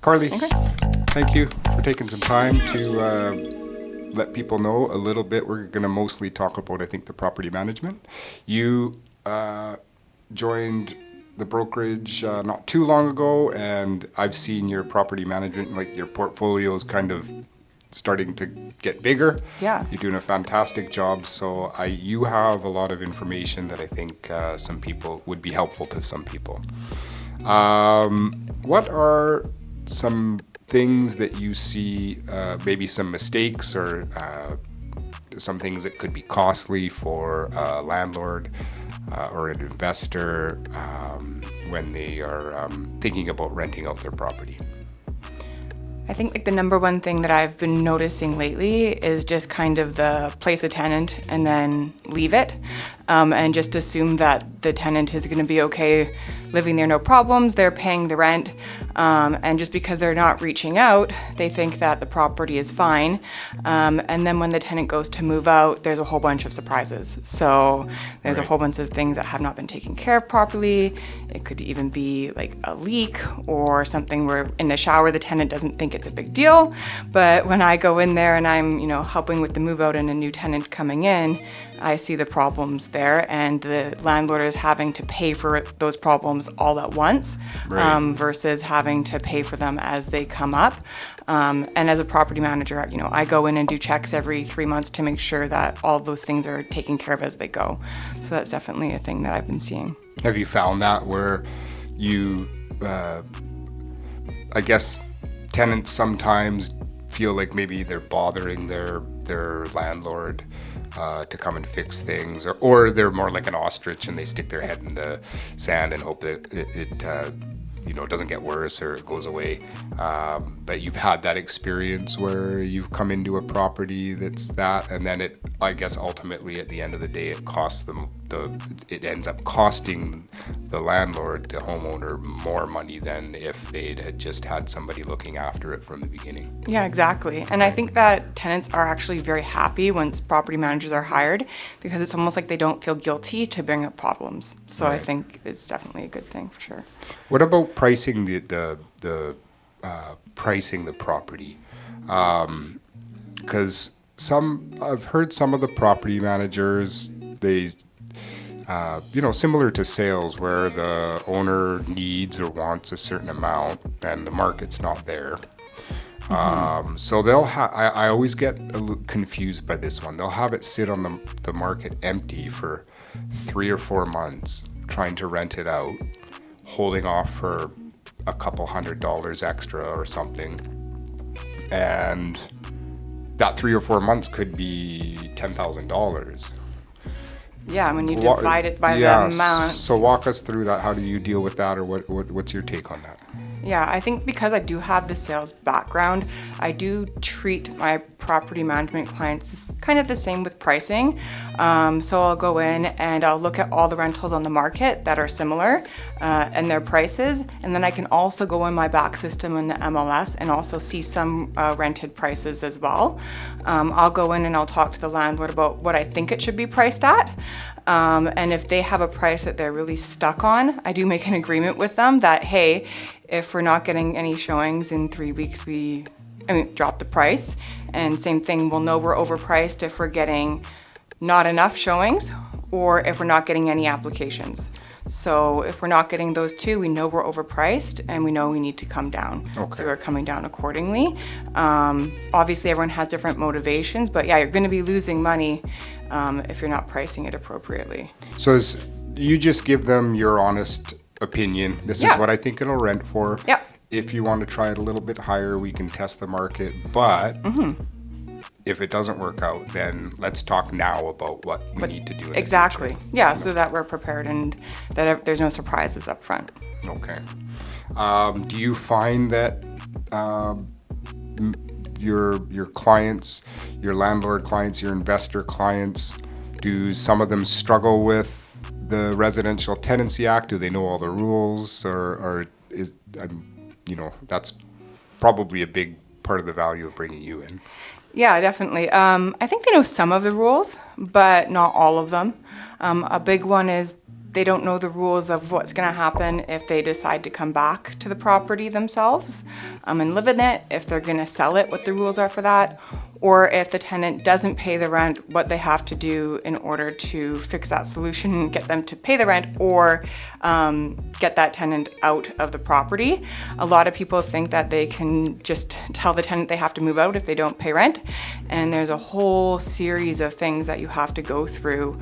Carlie, Okay. thank you for taking some time to let people know a little bit. We're going to mostly talk about, I think, the property management. You joined the brokerage not too long ago, and I've seen your property management, like your portfolio is kind of starting to get bigger. Yeah. You're doing a fantastic job. So you have a lot of information that I think some people would be helpful to some people. What are some things that you see, maybe some mistakes or some things that could be costly for a landlord or an investor when they are thinking about renting out their property? I think like the number one thing that I've been noticing lately is just kind of the place a tenant and then leave it, and just assume that the tenant is going to be okay living there, no problems, they're paying the rent, and just because they're not reaching out, they think that the property is fine, and then when the tenant goes to move out, there's a whole bunch of surprises. So there's a whole bunch of things that have not been taken care of properly. It could even be like a leak or something where in the shower the tenant doesn't think it's a big deal, but when I go in there and I'm helping with the move out and a new tenant coming in, I see the problems there, and the landlord is having to pay for those problems all at once, versus having to pay for them as they come up. And as a property manager, I go in and do checks every 3 months to make sure that all of those things are taken care of as they go. So that's definitely a thing that I've been seeing. Have you found that where you, I guess, tenants sometimes feel like maybe they're bothering their landlord to come and fix things, or they're more like an ostrich and they stick their head in the sand and hope that it doesn't get worse or it goes away. But you've had that experience where you've come into a property that's that, and then I guess ultimately at the end of the day, it costs them it ends up costing the landlord, the homeowner, more money than if they'd had just had somebody looking after it from the beginning. Yeah, exactly. And I think that tenants are actually very happy once property managers are hired, because it's almost like they don't feel guilty to bring up problems. So I think it's definitely a good thing for sure. What about pricing pricing the property? Because I've heard some of the property managers, they similar to sales, where the owner needs or wants a certain amount and the market's not there. So they'll I always get a little confused by this one. They'll have it sit on the market empty for 3 or 4 months, trying to rent it out, holding off for a couple $100 extra or something. And that 3 or 4 months could be $10,000. Yeah, when you divide it by the amount. So walk us through that. How do you deal with that, or what's your take on that? Yeah, I think because I do have the sales background, I do treat my property management clients kind of the same with pricing. So I'll go in and I'll look at all the rentals on the market that are similar and their prices. And then I can also go in my back system in the MLS and also see some rented prices as well. I'll go in and I'll talk to the landlord about what I think it should be priced at. And if they have a price that they're really stuck on, I do make an agreement with them that, hey, if we're not getting any showings in 3 weeks, drop the price. And same thing, we'll know we're overpriced if we're getting not enough showings or if we're not getting any applications. So if we're not getting those two, we know we're overpriced and we know we need to come down. Okay. So we're coming down accordingly. Obviously, everyone has different motivations, but yeah, you're going to be losing money if you're not pricing it appropriately. So you just give them your honest opinion. This is what I think it'll rent for. Yep. If you want to try it a little bit higher, we can test the market. But if it doesn't work out, then let's talk now about what we need to do in Exactly. the future. Yeah, so that we're prepared and that there's no surprises up front. Okay. Do you find that your clients, your landlord clients, your investor clients, do some of them struggle with the Residential Tenancy Act? Do they know all the rules, or is that's probably a big part of the value of bringing you in? Yeah, definitely. I think they know some of the rules, but not all of them. A big one is they don't know the rules of what's going to happen if they decide to come back to the property themselves and live in it, if they're going to sell it, what the rules are for that, or if the tenant doesn't pay the rent, what they have to do in order to fix that solution and get them to pay the rent, or get that tenant out of the property. A lot of people think that they can just tell the tenant they have to move out if they don't pay rent, and there's a whole series of things that you have to go through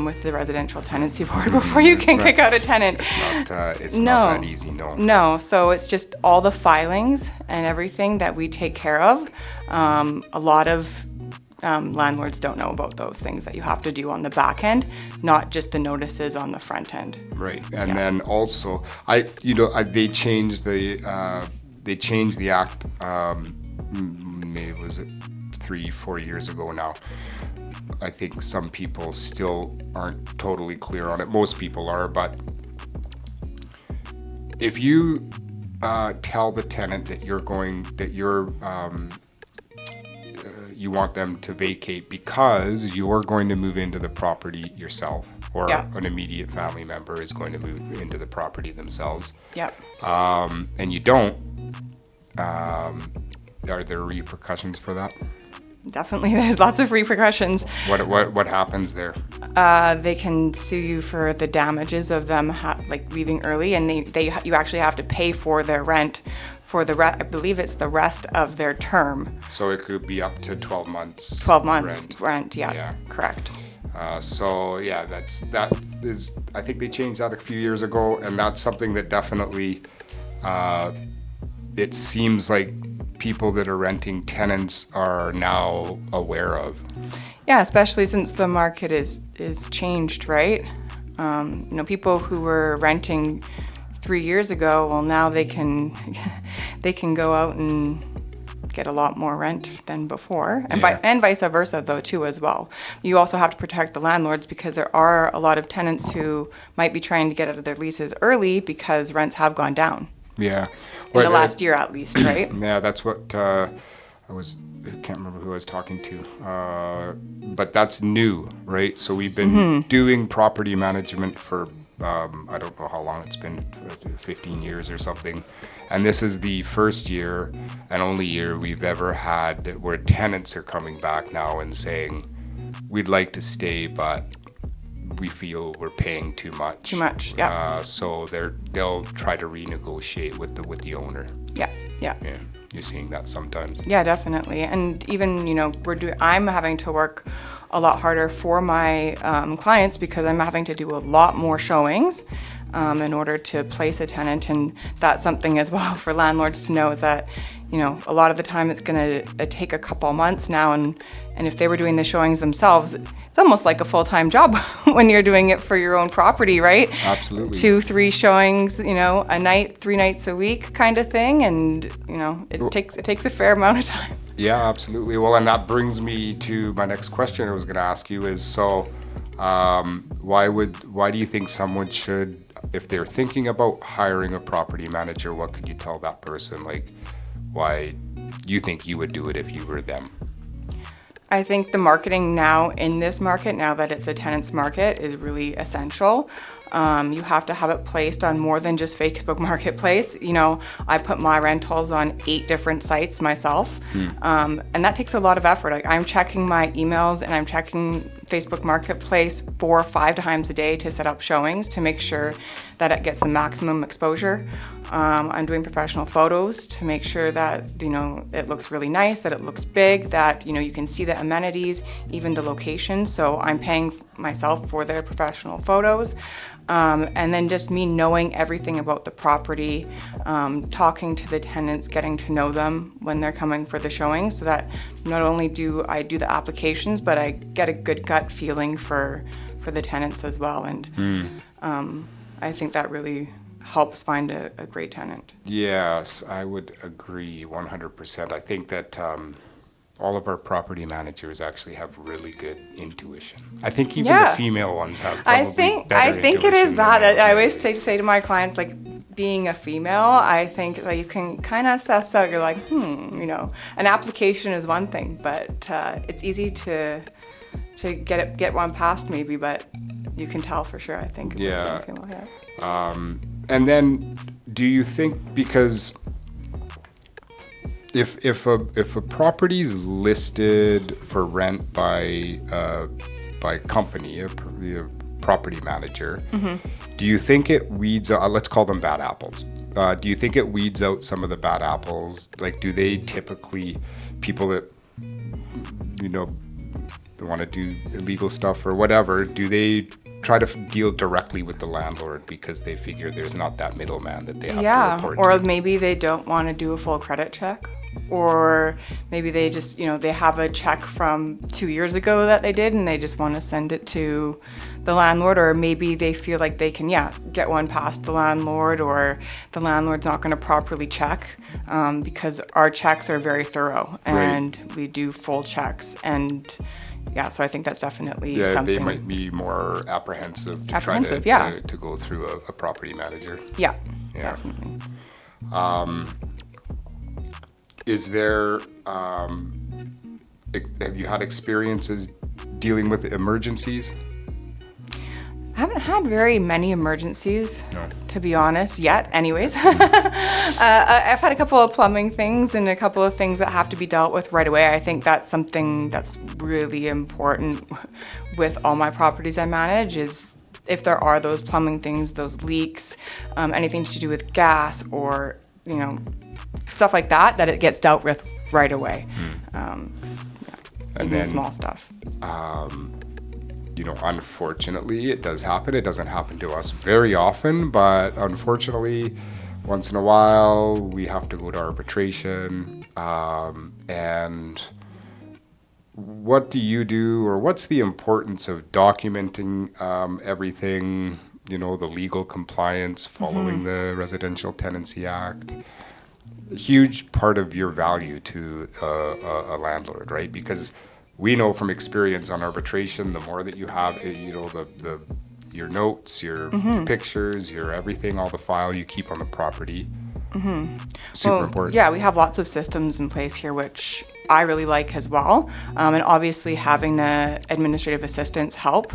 with the residential tenancy board before you can kick out a tenant. It's not that easy, no. No, so it's just all the filings and everything that we take care of. A lot of landlords don't know about those things that you have to do on the back end, not just the notices on the front end. Right, and then also, they changed the act. Maybe was it 3-4 years ago now. I think some people still aren't totally clear on it. Most people are, but if you tell the tenant that you want them to vacate because you're going to move into the property yourself, or an immediate family member is going to move into the property themselves. Yep. And you don't, are there repercussions for that? Definitely, there's lots of repercussions. What happens there? They can sue you for the damages of them leaving early, and you actually have to pay for their rent for I believe it's the rest of their term. So it could be up to 12 months. 12 months rent, yeah. Correct. That is. I think they changed that a few years ago, and that's something that definitely. It seems like people that are renting tenants are now aware of. Yeah, especially since the market is changed, right? People who were renting 3 years ago, well, now they can go out and get a lot more rent than before, and vice versa though too as well. You also have to protect the landlords, because there are a lot of tenants who might be trying to get out of their leases early because rents have gone down. Yeah. In the last year at least, right? Yeah, that's what I can't remember who I was talking to, but that's new, right? So we've been doing property management for, I don't know how long it's been, 15 years or something. And this is the first year and only year we've ever had where tenants are coming back now and saying, we'd like to stay, but we feel we're paying too much. Too much, yeah. So they'll try to renegotiate with the owner. Yeah. You're seeing that sometimes. Yeah, definitely. And even, I'm having to work a lot harder for my clients, because I'm having to do a lot more showings in order to place a tenant. And that's something as well for landlords to know, is that, a lot of the time it's going to take a couple months now. And if they were doing the showings themselves, it's almost like a full-time job when you're doing it for your own property, right? Absolutely. 2-3 showings, a night, 3 nights a week kind of thing. And, it takes a fair amount of time. Yeah, absolutely. Well, and that brings me to my next question I was going to ask you is, so why do you think someone should, if they're thinking about hiring a property manager, what could you tell that person? Like, why you think you would do it if you were them? I think the marketing now in this market, now that it's a tenant's market, is really essential. You have to have it placed on more than just Facebook Marketplace. I put my rentals on 8 different sites myself, and that takes a lot of effort. Like, I'm checking my emails and I'm checking Facebook Marketplace 4 or 5 times a day to set up showings to make sure that it gets the maximum exposure. I'm doing professional photos to make sure that it looks really nice, that it looks big, that you can see the amenities, even the location. So I'm paying myself for their professional photos. And then just me knowing everything about the property, talking to the tenants, getting to know them when they're coming for the showing, so that not only do I do the applications, but I get a good gut feeling for the tenants as well. And I think that really helps find a great tenant. Yes, I would agree 100%. I think that all of our property managers actually have really good intuition. I think even the female ones have probably better I think it intuition is that. than I always say to my clients, like, being a female, I think you can kind of assess out. You're like, an application is one thing, but it's easy to get one passed maybe, but you can tell for sure, I think. Yeah. Yeah. And then, do you think, because if a property's listed for rent by company, a property manager, do you think it weeds out, let's call them bad apples? Do you think it weeds out some of the bad apples? Like, do they typically, people that, you know, want to do illegal stuff or whatever, do they try to deal directly with the landlord because they figure there's not that middleman that they have to report or to? maybe they don't want to do a full credit check, or maybe they just, they have a check from 2 years ago that they did and they just want to send it to the landlord, or maybe they feel like they can, get one past the landlord, or the landlord's not going to properly check, because our checks are very thorough and we do full checks. And so I think that's definitely something. They might be more apprehensive to try to go through a property manager. Yeah, definitely. Is there, have you had experiences dealing with emergencies? I haven't had very many emergencies, to be honest, yet. Anyways, I've had a couple of plumbing things and a couple of things that have to be dealt with right away. I think that's something that's really important with all my properties I manage, is if there are those plumbing things, those leaks, anything to do with gas or, stuff like that, that it gets dealt with right away. And even then small stuff. Unfortunately, it does happen. It doesn't happen to us very often, but unfortunately, once in a while, we have to go to arbitration. And what do you do, or what's the importance of documenting everything, the legal compliance following the Residential Tenancy Act? A huge part of your value to a landlord, right? Because we know from experience on arbitration, the more that you have, your notes, your pictures, your everything, all the file you keep on the property, super important. Yeah, we have lots of systems in place here, which I really like as well. And obviously having the administrative assistants help,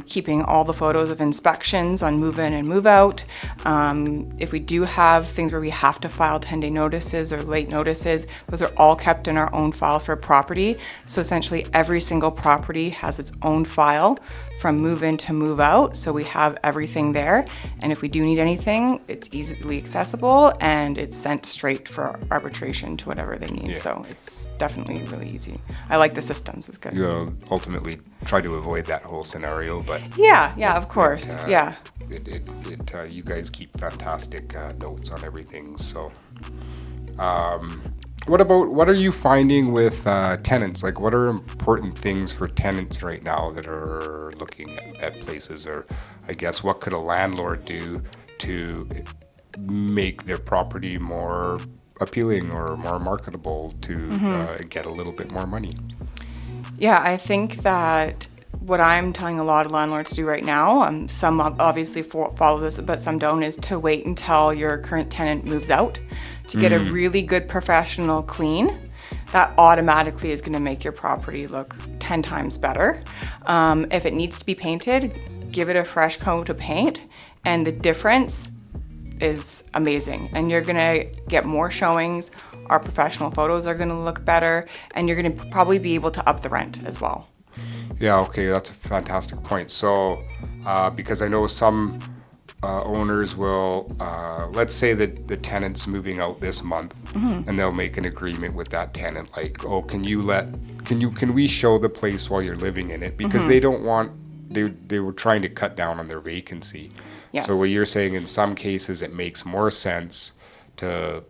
keeping all the photos of inspections on move in and move out. If we do have things where we have to file 10-day notices or late notices, those are all kept in our own files for property. So essentially every single property has its own file from move in to move out. So we have everything there. And if we do need anything, it's easily accessible and it's sent straight for arbitration to whatever they need. Yeah. So it's definitely really easy. I like the systems, it's good. You ultimately try to avoid that whole scenario, but yeah, of course. You guys keep fantastic notes on everything. So, what are you finding with tenants? Like, what are important things for tenants right now that are looking at places? Or I guess, what could a landlord do to make their property more appealing or more marketable to get a little bit more money? Yeah, I think that what I'm telling a lot of landlords to do right now, some obviously follow this, but some don't, is to wait until your current tenant moves out to get a really good professional clean. That automatically is going to make your property look 10 times better. If it needs to be painted, give it a fresh coat of paint, and the difference is amazing. And you're going to get more showings. Our professional photos are going to look better, and you're going to probably be able to up the rent as well. Yeah, okay, that's a fantastic point. So, because I know some owners will, let's say that the tenant's moving out this month, and they'll make an agreement with that tenant, like, oh, can we show the place while you're living in it? Because they don't want, they were trying to cut down on their vacancy. Yes. So what you're saying, in some cases, it makes more sense to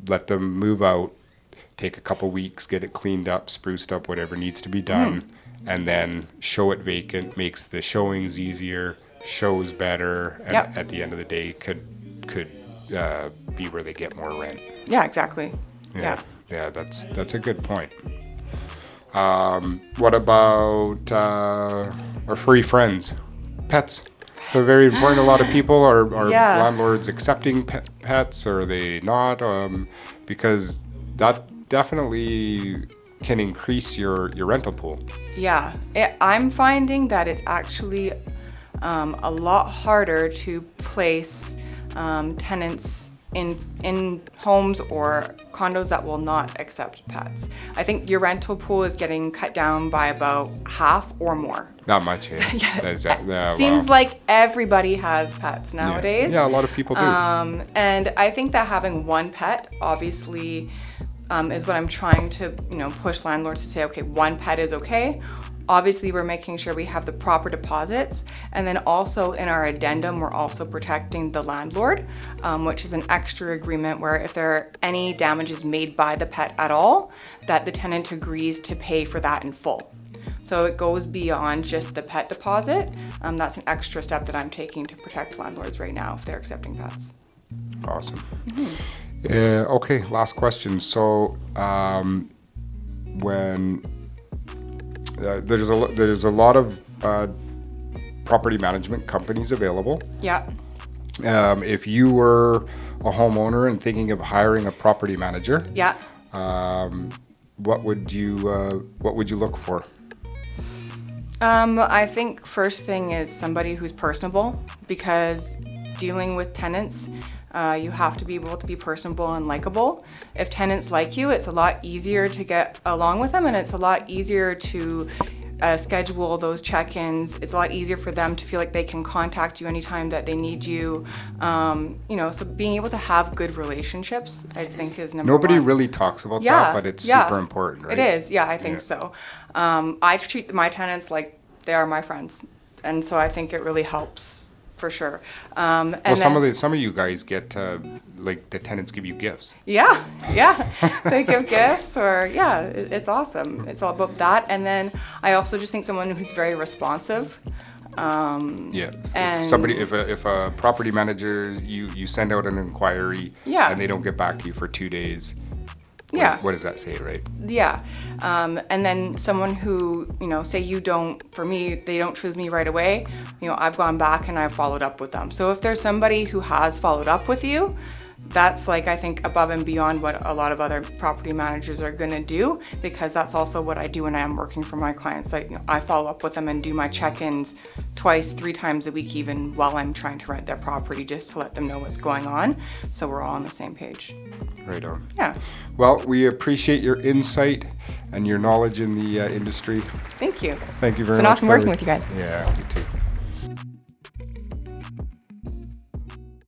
let them move out, take a couple weeks, get it cleaned up, spruced up, whatever needs to be done, and then show it vacant, makes the showings easier, shows better, and at the end of the day could be where they get more rent. Yeah, exactly. Yeah, that's a good point. What about our furry friends, pets? They're very important. A lot of people are landlords accepting pets, or are they not? Because that definitely can increase your rental pool. Yeah, I'm finding that it's actually a lot harder to place tenants in homes or condos that will not accept pets. I think your rental pool is getting cut down by about half or more. Not much, eh? Seems Wow. like everybody has pets nowadays. Yeah, a lot of people do. And I think that having one pet obviously is what I'm trying to, push landlords to say, okay, one pet is okay. Obviously, we're making sure we have the proper deposits. And then also in our addendum, we're also protecting the landlord, which is an extra agreement where if there are any damages made by the pet at all, that the tenant agrees to pay for that in full. So it goes beyond just the pet deposit. That's an extra step that I'm taking to protect landlords right now if they're accepting pets. Awesome. Okay, last question. So, when there's a lot of property management companies available. Yeah. If you were a homeowner and thinking of hiring a property manager, Yeah. what would you look for? I think first thing is somebody who's personable, because dealing with tenants, you have to be able to be personable and likable. If tenants like you, it's a lot easier to get along with them, and it's a lot easier to schedule those check-ins. It's a lot easier for them to feel like they can contact you anytime that they need you. So being able to have good relationships, I think, is number one. Nobody really talks about that, but it's super important, right? It is, yeah, I think so. I treat my tenants like they are my friends, and so I think it really helps for sure. Some of you guys get like the tenants give you gifts. Yeah, they give gifts, or it's awesome. It's all about that. And then I also just think someone who's very responsive. And if a property manager, you send out an inquiry, and they don't get back to you for 2 days. What does that say, right? Yeah. And then someone who, say for me, they don't choose me right away. I've gone back and I've followed up with them. So if there's somebody who has followed up with you, that's I think above and beyond what a lot of other property managers are going to do, because that's also what I do when I am working for my clients. I follow up with them and do my check-ins 2-3 times a week, even while I'm trying to rent their property, just to let them know what's going on, so we're all on the same page. Right on. Yeah. Well, we appreciate your insight and your knowledge in the industry. Thank you. Thank you very It's been much. awesome working with you guys. Yeah, you too.